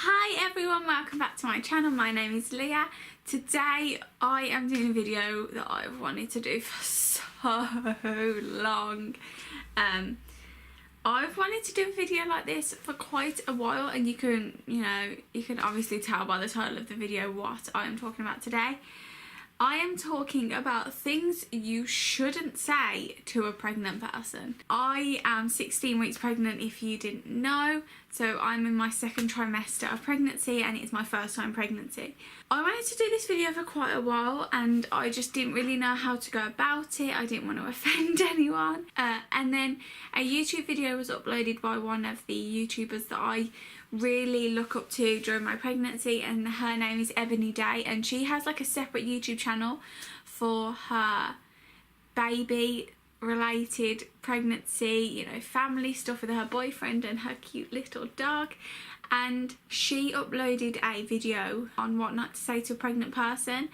Hi everyone, welcome back to my channel. My name is Leah. Today I am doing a video that I've wanted to do for so long. I've wanted to do a video like this for quite a while, and you can obviously tell by the title of the video what I am talking about today. I am talking about things you shouldn't say to a pregnant person. I am 16 weeks pregnant, if you didn't know, so I'm in my second trimester of pregnancy and it's my first time pregnancy. I wanted to do this video for quite a while and I just didn't really know how to go about it. I didn't want to offend anyone. And then a YouTube video was uploaded by one of the YouTubers that I really look up to during my pregnancy, and her name is Ebony Day, and she has like a separate YouTube channel for her baby related pregnancy, family stuff with her boyfriend and her cute little dog. And she uploaded a video on what not to say to a pregnant person,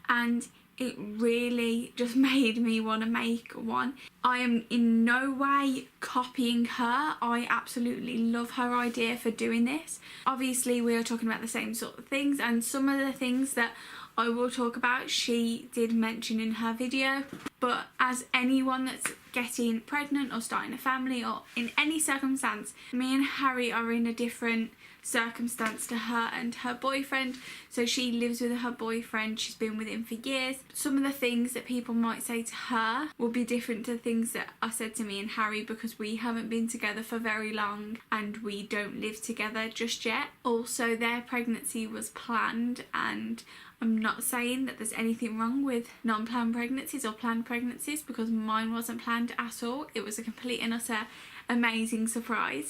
and it really just made me want to make one. I am in no way copying her. I absolutely love her idea for doing this. Obviously we are talking about the same sort of things, and some of the things that I will talk about she did mention in her video. But as anyone that's getting pregnant or starting a family or in any circumstance, me and Harry are in a different circumstance to her and her boyfriend. So she lives with her boyfriend, she's been with him for years. Some of the things that people might say to her will be different to things that are said to me and Harry, because we haven't been together for very long and we don't live together just yet. Also, their pregnancy was planned, and I'm not saying that there's anything wrong with non-planned pregnancies or planned pregnancies, because mine wasn't planned at all. It was a complete and utter amazing surprise.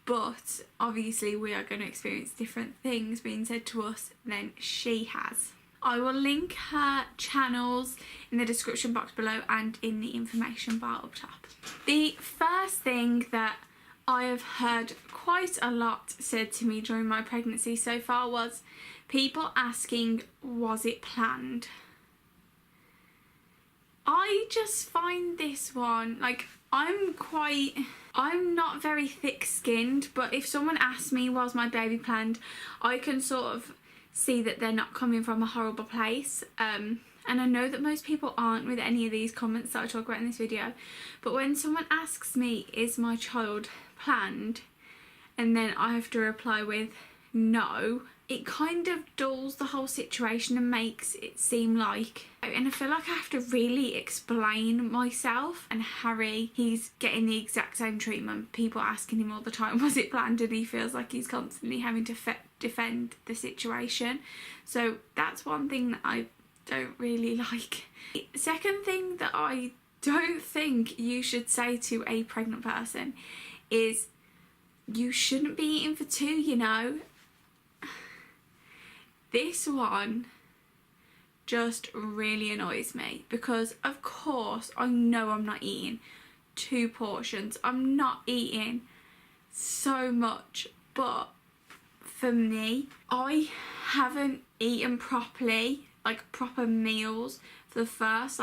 But obviously we are going to experience different things being said to us than she has. I will link her channels in the description box below and in the information bar up top. The first thing that I have heard quite a lot said to me during my pregnancy so far was people asking, was it planned? I just find this one, like, I'm not very thick-skinned, but if someone asks me, was my baby planned, I can sort of see that they're not coming from a horrible place. And I know that most people aren't with any of these comments that I talk about in this video, but when someone asks me, is my child planned, and then I have to reply with no, it kind of dulls the whole situation and makes it seem like, and I feel like I have to really explain myself. And Harry, he's getting the exact same treatment. People asking him all the time, was it planned, and he feels like he's constantly having to defend the situation. So that's one thing that I don't really like. Second thing that I don't think you should say to a pregnant person is, you shouldn't be eating for two, This one just really annoys me, because of course I know I'm not eating 2 portions. I'm not eating so much, but for me, I haven't eaten properly, like proper meals, for the first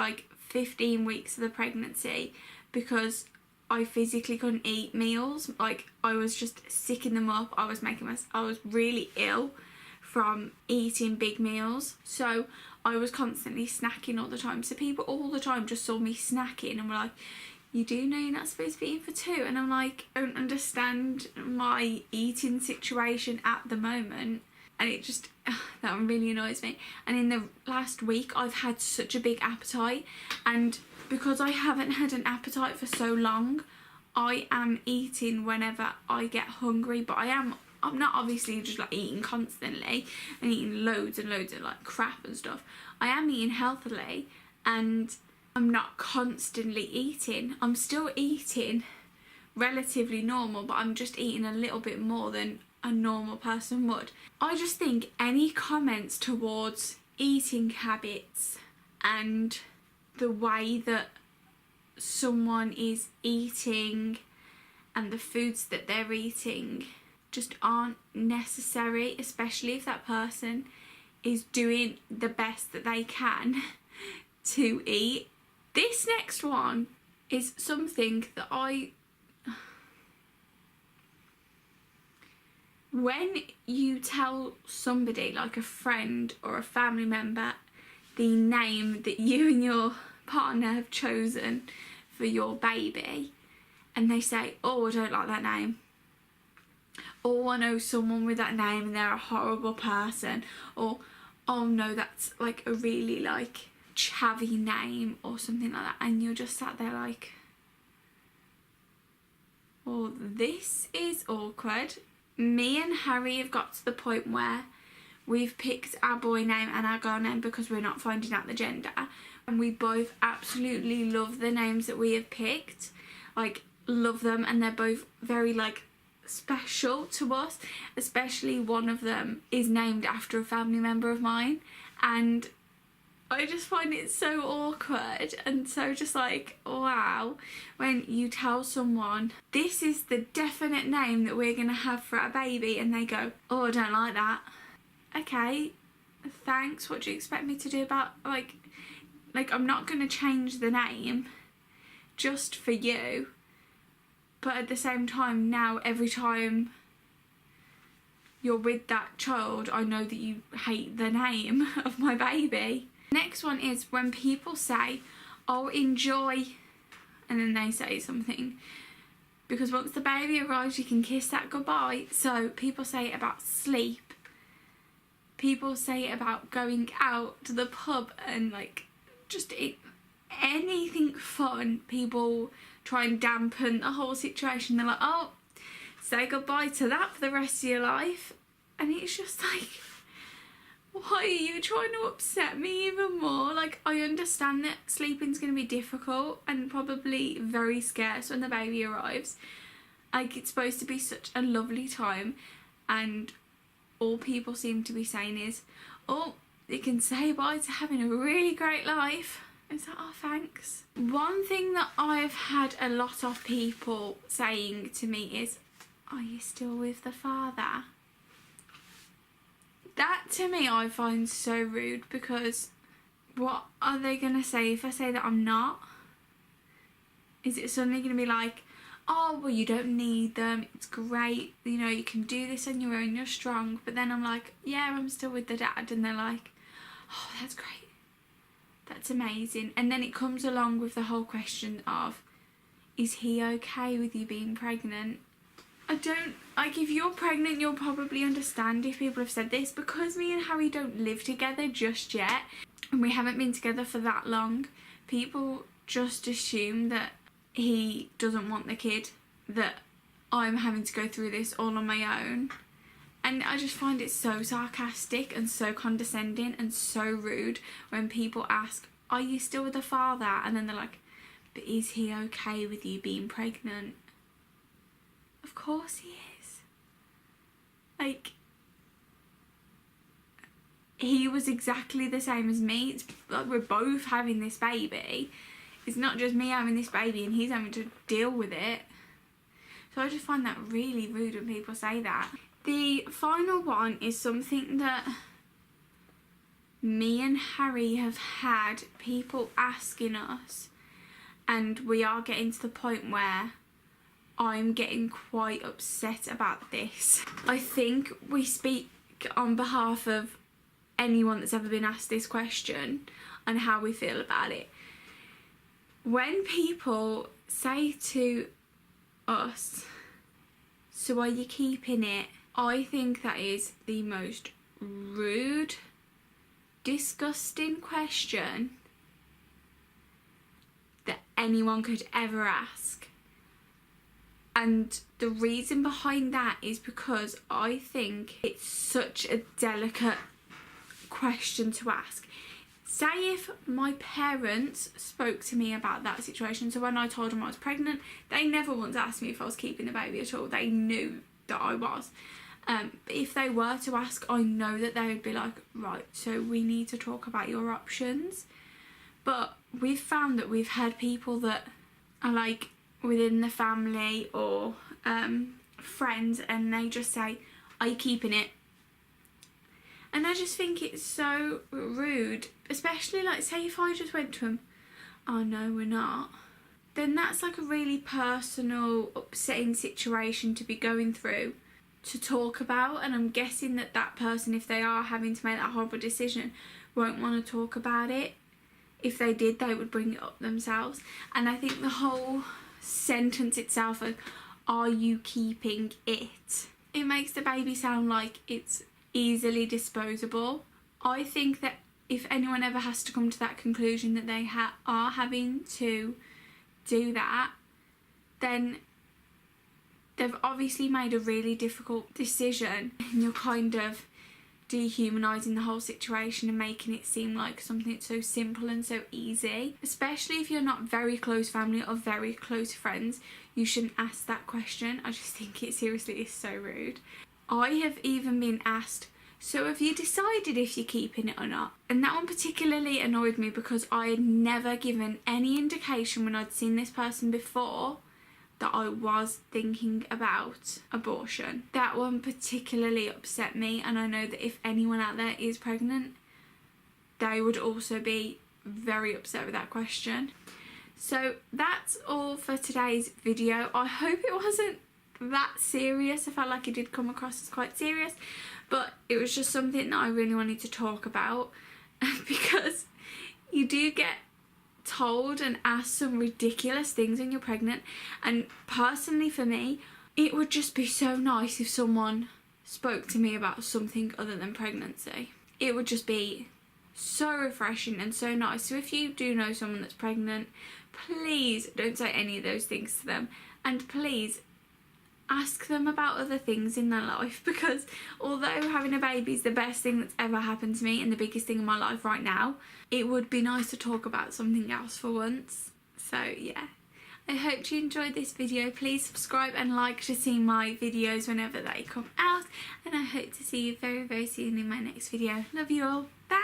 15 weeks of the pregnancy, because I physically couldn't eat meals. Like, I was just sicking them up. I was really ill from eating big meals, so I was constantly snacking all the time. So people all the time just saw me snacking and were like, you do know you're not supposed to be eating for 2? And I'm like, I don't understand my eating situation at the moment, and it just that really annoys me. And in the last week I've had such a big appetite, and because I haven't had an appetite for so long, I am eating whenever I get hungry. But I'm not obviously just eating constantly and eating loads and loads of crap and stuff. I am eating healthily, and I'm not constantly eating. I'm still eating relatively normal, but I'm just eating a little bit more than a normal person would. I just think any comments towards eating habits and the way that someone is eating and the foods that they're eating just aren't necessary, especially if that person is doing the best that they can to eat. This next one is something that When you tell somebody, like a friend or a family member, the name that you and your partner have chosen for your baby, and they say, oh, I don't like that name, or I know someone with that name and they're a horrible person, or oh no, that's like a really like chavvy name or something like that, and you're just sat there like, well, this is awkward. Me and Harry have got to the point where we've picked our boy name and our girl name because we're not finding out the gender, and we both absolutely love the names that we have picked, like love them, and they're both very like special to us. Especially one of them is named after a family member of mine, and I just find it so awkward and so just like, wow, when you tell someone this is the definite name that we're gonna have for our baby and they go, oh, I don't like that. Okay, thanks, what do you expect me to do about, like I'm not gonna change the name just for you, but at the same time, now every time you're with that child, I know that you hate the name of my baby. Next one is when people say, oh, enjoy, and then they say something, because once the baby arrives you can kiss that goodbye. So people say it about sleep, people say it about going out to the pub, and like just anything fun. People try and dampen the whole situation. They're like, oh, say goodbye to that for the rest of your life, and it's just like, why are you trying to upset me even more? Like, I understand that sleeping's going to be difficult and probably very scarce when the baby arrives. Like, it's supposed to be such a lovely time, and all people seem to be saying is, oh, you can say bye to having a really great life. It's like, oh, thanks. One thing that I've had a lot of people saying to me is, are you still with the father? That to me I find so rude, because what are they going to say if I say that I'm not? Is it suddenly going to be like, oh, well, you don't need them, it's great, you know, you can do this on your own, you're strong. But then I'm like, yeah, I'm still with the dad, and they're like, oh, that's great, that's amazing. And then it comes along with the whole question of, is he okay with you being pregnant? I don't, like, if you're pregnant, you'll probably understand if people have said this. Because me and Harry don't live together just yet, and we haven't been together for that long, people just assume that he doesn't want the kid, that I'm having to go through this all on my own. And I just find it so sarcastic and so condescending and so rude when people ask, are you still with the father? And then they're like, but is he okay with you being pregnant? Of course he is. Like, he was exactly the same as me. It's like we're both having this baby. It's not just me having this baby and he's having to deal with it. So I just find that really rude when people say that. The final one is something that me and Harry have had people asking us, and we are getting to the point where I'm getting quite upset about this. I think we speak on behalf of anyone that's ever been asked this question and how we feel about it. When people say to us, so are you keeping it? I think that is the most rude, disgusting question that anyone could ever ask. And the reason behind that is because I think it's such a delicate question to ask. Say if my parents spoke to me about that situation, so when I told them I was pregnant, they never once asked me if I was keeping the baby at all. They knew that I was. But if they were to ask, I know that they would be like, right, so we need to talk about your options. But we've found that we've had people that are like within the family or friends, and they just say, are you keeping it? And I just think it's so rude, especially like, say if I just went to him, oh no, we're not, then that's like a really personal, upsetting situation to be going through. to talk about, and I'm guessing that that person, if they are having to make that horrible decision, won't want to talk about it. If they did, they would bring it up themselves. And I think the whole sentence itself of, are you keeping it? It makes the baby sound like it's easily disposable. I think that if anyone ever has to come to that conclusion that they are having to do that, then they've obviously made a really difficult decision, and you're kind of dehumanising the whole situation and making it seem like something that's so simple and so easy. Especially if you're not very close family or very close friends, you shouldn't ask that question. I just think it seriously is so rude. I have even been asked, so have you decided if you're keeping it or not? And that one particularly annoyed me because I had never given any indication when I'd seen this person before that I was thinking about abortion. That one particularly upset me, and I know that if anyone out there is pregnant, they would also be very upset with that question. So that's all for today's video. I hope it wasn't that serious. I felt like it did come across as quite serious, but it was just something that I really wanted to talk about because you do get told and asked some ridiculous things when you're pregnant, and personally for me, it would just be so nice if someone spoke to me about something other than pregnancy. It would just be so refreshing and so nice. So if you do know someone that's pregnant, please don't say any of those things to them, and please ask them about other things in their life, because although having a baby is the best thing that's ever happened to me and the biggest thing in my life right now, it would be nice to talk about something else for once. So yeah, I hope you enjoyed this video. Please subscribe and like to see my videos whenever they come out, and I hope to see you very, very soon in my next video. Love you all. Bye.